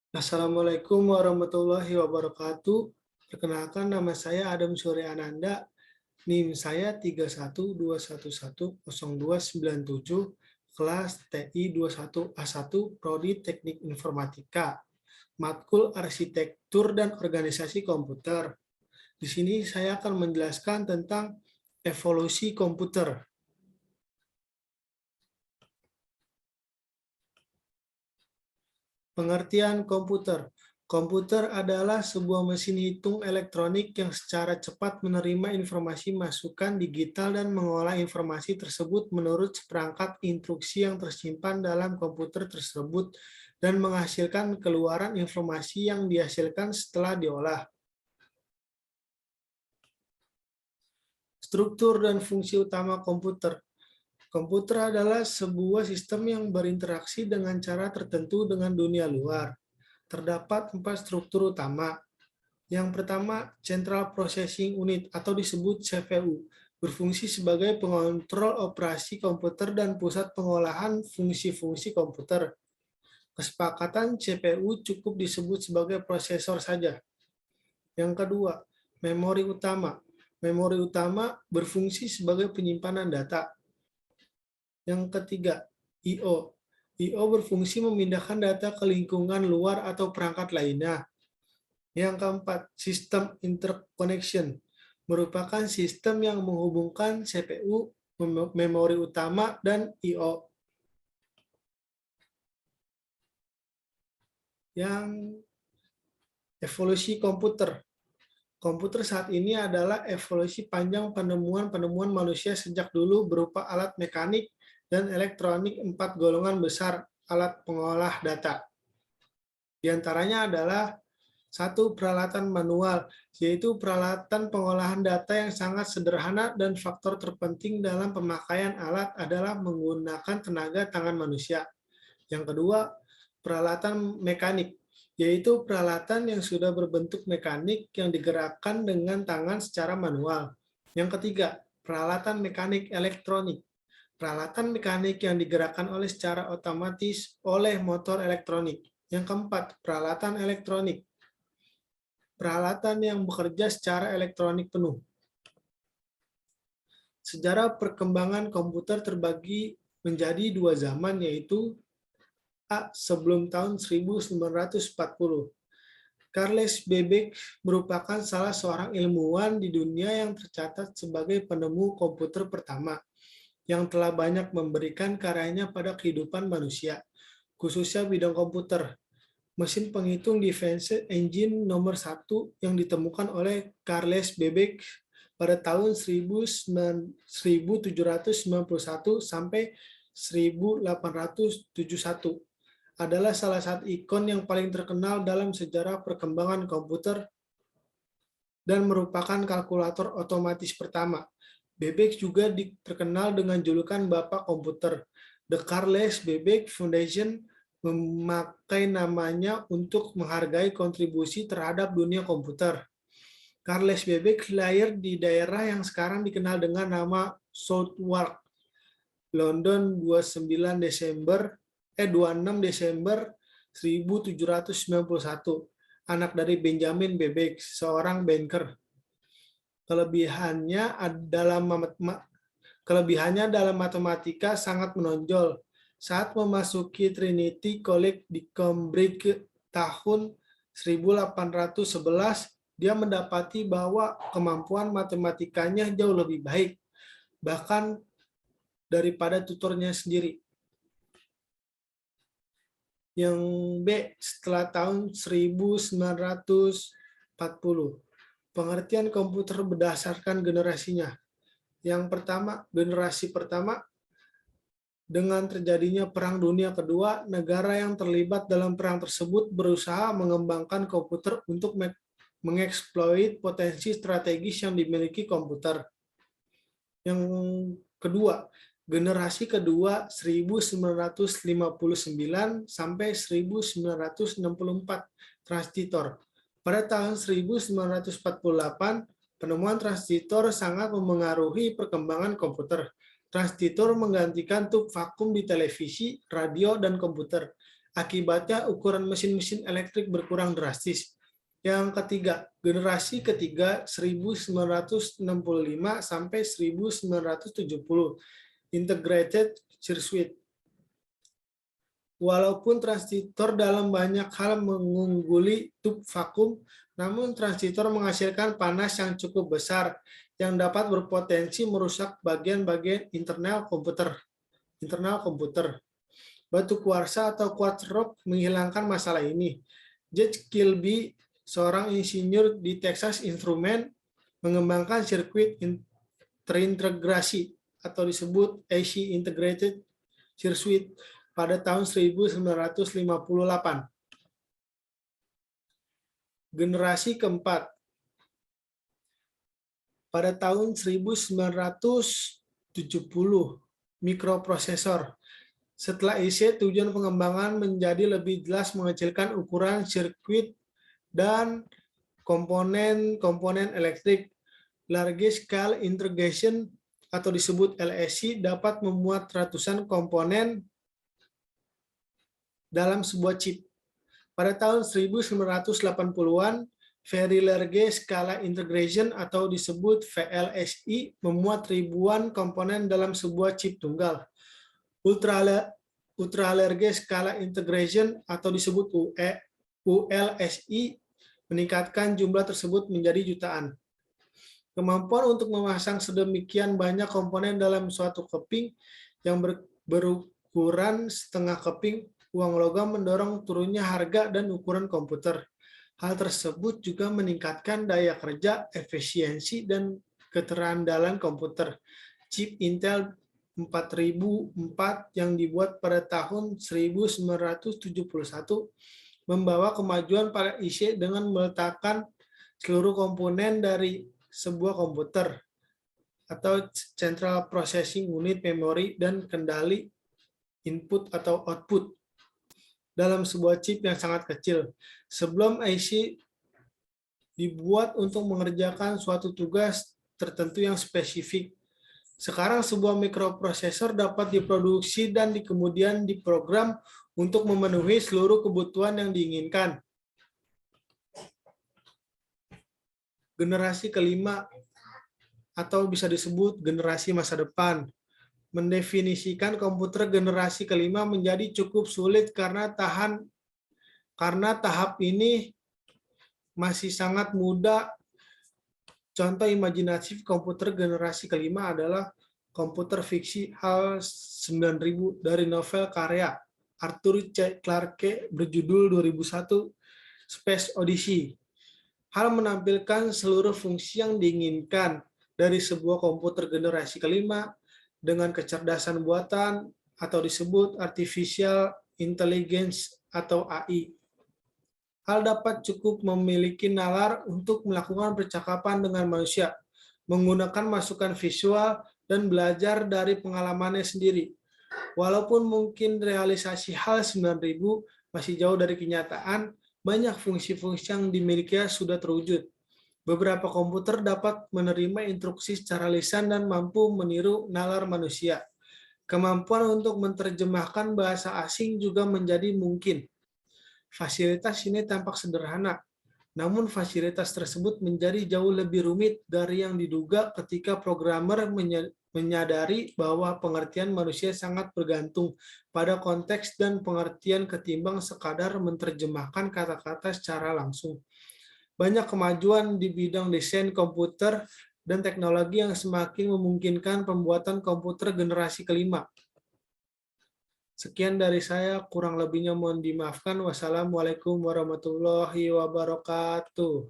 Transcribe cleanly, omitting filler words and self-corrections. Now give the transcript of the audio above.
Assalamualaikum warahmatullahi wabarakatuh. Perkenalkan nama saya Adam Suryananda, NIM saya 3121102977, kelas TI 21A1, Prodi Teknik Informatika, matkul Arsitektur dan Organisasi Komputer. Di sini saya akan menjelaskan tentang evolusi komputer. Pengertian komputer. Komputer adalah sebuah mesin hitung elektronik yang secara cepat menerima informasi masukan digital dan mengolah informasi tersebut menurut seperangkat instruksi yang tersimpan dalam komputer tersebut dan menghasilkan keluaran informasi yang dihasilkan setelah diolah. Struktur dan fungsi utama komputer. Komputer adalah sebuah sistem yang berinteraksi dengan cara tertentu dengan dunia luar. Terdapat 4 struktur utama. Yang pertama, Central Processing Unit atau disebut CPU, berfungsi sebagai pengontrol operasi komputer dan pusat pengolahan fungsi-fungsi komputer. Kesepakatan CPU cukup disebut sebagai prosesor saja. Yang kedua, memori utama. Memori utama berfungsi sebagai penyimpanan data. Yang ketiga, I/O. I/O berfungsi memindahkan data ke lingkungan luar atau perangkat lainnya. Yang keempat, sistem interconnection. Merupakan sistem yang menghubungkan CPU, memori utama, dan I/O. Yang evolusi komputer. Komputer saat ini adalah evolusi panjang penemuan-penemuan manusia sejak dulu berupa alat mekanik dan elektronik 4 golongan besar alat pengolah data. Di antaranya adalah 1. Peralatan manual, yaitu peralatan pengolahan data yang sangat sederhana dan faktor terpenting dalam pemakaian alat adalah menggunakan tenaga tangan manusia. Yang kedua, peralatan mekanik, yaitu peralatan yang sudah berbentuk mekanik yang digerakkan dengan tangan secara manual. Yang ketiga, peralatan mekanik elektronik. Peralatan mekanik yang digerakkan oleh secara otomatis oleh motor elektronik. Yang keempat, peralatan elektronik. Peralatan yang bekerja secara elektronik penuh. Sejarah perkembangan komputer terbagi menjadi 2 zaman, yaitu A. Sebelum tahun 1940. Charles Babbage merupakan salah seorang ilmuwan di dunia yang tercatat sebagai penemu komputer pertama, yang telah banyak memberikan karyanya pada kehidupan manusia, khususnya bidang komputer. Mesin penghitung Defense Engine nomor 1 yang ditemukan oleh Charles Babbage pada tahun 1791 sampai 1871 adalah salah satu ikon yang paling terkenal dalam sejarah perkembangan komputer dan merupakan kalkulator otomatis pertama. Babbage juga terkenal dengan julukan Bapak Komputer. The Charles Babbage Foundation memakai namanya untuk menghargai kontribusi terhadap dunia komputer. Charles Babbage lahir di daerah yang sekarang dikenal dengan nama Southwark, London 26 Desember 1791, anak dari Benjamin Babbage, seorang banker. Kelebihannya dalam matematika sangat menonjol. Saat memasuki Trinity College di Cambridge tahun 1811, dia mendapati bahwa kemampuan matematikanya jauh lebih baik, bahkan daripada tutornya sendiri. Yang B, setelah tahun 1940. Pengertian komputer berdasarkan generasinya. Yang pertama, generasi pertama, dengan terjadinya Perang Dunia Kedua, negara yang terlibat dalam perang tersebut berusaha mengembangkan komputer untuk mengeksploit potensi strategis yang dimiliki komputer. Yang kedua, generasi kedua 1959 sampai 1964, transitor. Pada tahun 1948, penemuan transitor sangat memengaruhi perkembangan komputer. Transitor menggantikan tub vakum di televisi, radio, dan komputer. Akibatnya ukuran mesin-mesin elektrik berkurang drastis. Yang ketiga, generasi ketiga 1965 sampai 1970, integrated circuit. Walaupun transistor dalam banyak hal mengungguli tub vakum, namun transistor menghasilkan panas yang cukup besar yang dapat berpotensi merusak bagian-bagian internal komputer. Batu kuarsa atau quartz rock menghilangkan masalah ini. Judge Kilby, seorang insinyur di Texas Instruments, mengembangkan sirkuit terintegrasi atau disebut AC Integrated Circuit pada tahun 1958. Generasi keempat. Pada tahun 1970, mikroprosesor. Setelah IC, tujuan pengembangan menjadi lebih jelas mengecilkan ukuran sirkuit dan komponen-komponen elektrik. Large Scale Integration atau disebut LSI dapat memuat ratusan komponen dalam sebuah chip. Pada tahun 1980-an, Very Large Scale Integration atau disebut VLSI memuat ribuan komponen dalam sebuah chip tunggal. Ultra Large Scale Integration atau disebut ULSI meningkatkan jumlah tersebut menjadi jutaan. Kemampuan untuk memasang sedemikian banyak komponen dalam suatu keping yang berukuran setengah keping uang logam mendorong turunnya harga dan ukuran komputer. Hal tersebut juga meningkatkan daya kerja, efisiensi, dan keterandalan komputer. Chip Intel 4004 yang dibuat pada tahun 1971 membawa kemajuan pada IC dengan meletakkan seluruh komponen dari sebuah komputer atau Central Processing Unit memori dan kendali input atau output dalam sebuah chip yang sangat kecil. Sebelum IC dibuat untuk mengerjakan suatu tugas tertentu yang spesifik. Sekarang sebuah mikroprosesor dapat diproduksi dan kemudian diprogram untuk memenuhi seluruh kebutuhan yang diinginkan. Generasi kelima atau bisa disebut generasi masa depan. Mendefinisikan komputer generasi kelima menjadi cukup sulit karena tahap ini masih sangat muda. Contoh imajinatif komputer generasi kelima adalah komputer fiksi HAL 9000 dari novel karya Arthur C. Clarke berjudul 2001 Space Odyssey. HAL menampilkan seluruh fungsi yang diinginkan dari sebuah komputer generasi kelima dengan kecerdasan buatan atau disebut Artificial Intelligence atau AI. HAL dapat cukup memiliki nalar untuk melakukan percakapan dengan manusia, menggunakan masukan visual, dan belajar dari pengalamannya sendiri. Walaupun mungkin realisasi HAL 9000 masih jauh dari kenyataan, banyak fungsi-fungsi yang dimilikinya sudah terwujud. Beberapa komputer dapat menerima instruksi secara lisan dan mampu meniru nalar manusia. Kemampuan untuk menerjemahkan bahasa asing juga menjadi mungkin. Fasilitas ini tampak sederhana, namun fasilitas tersebut menjadi jauh lebih rumit dari yang diduga ketika programmer menyadari bahwa pengertian manusia sangat bergantung pada konteks dan pengertian ketimbang sekadar menerjemahkan kata-kata secara langsung. Banyak kemajuan di bidang desain komputer dan teknologi yang semakin memungkinkan pembuatan komputer generasi kelima. Sekian dari saya, kurang lebihnya mohon dimaafkan. Wassalamualaikum warahmatullahi wabarakatuh.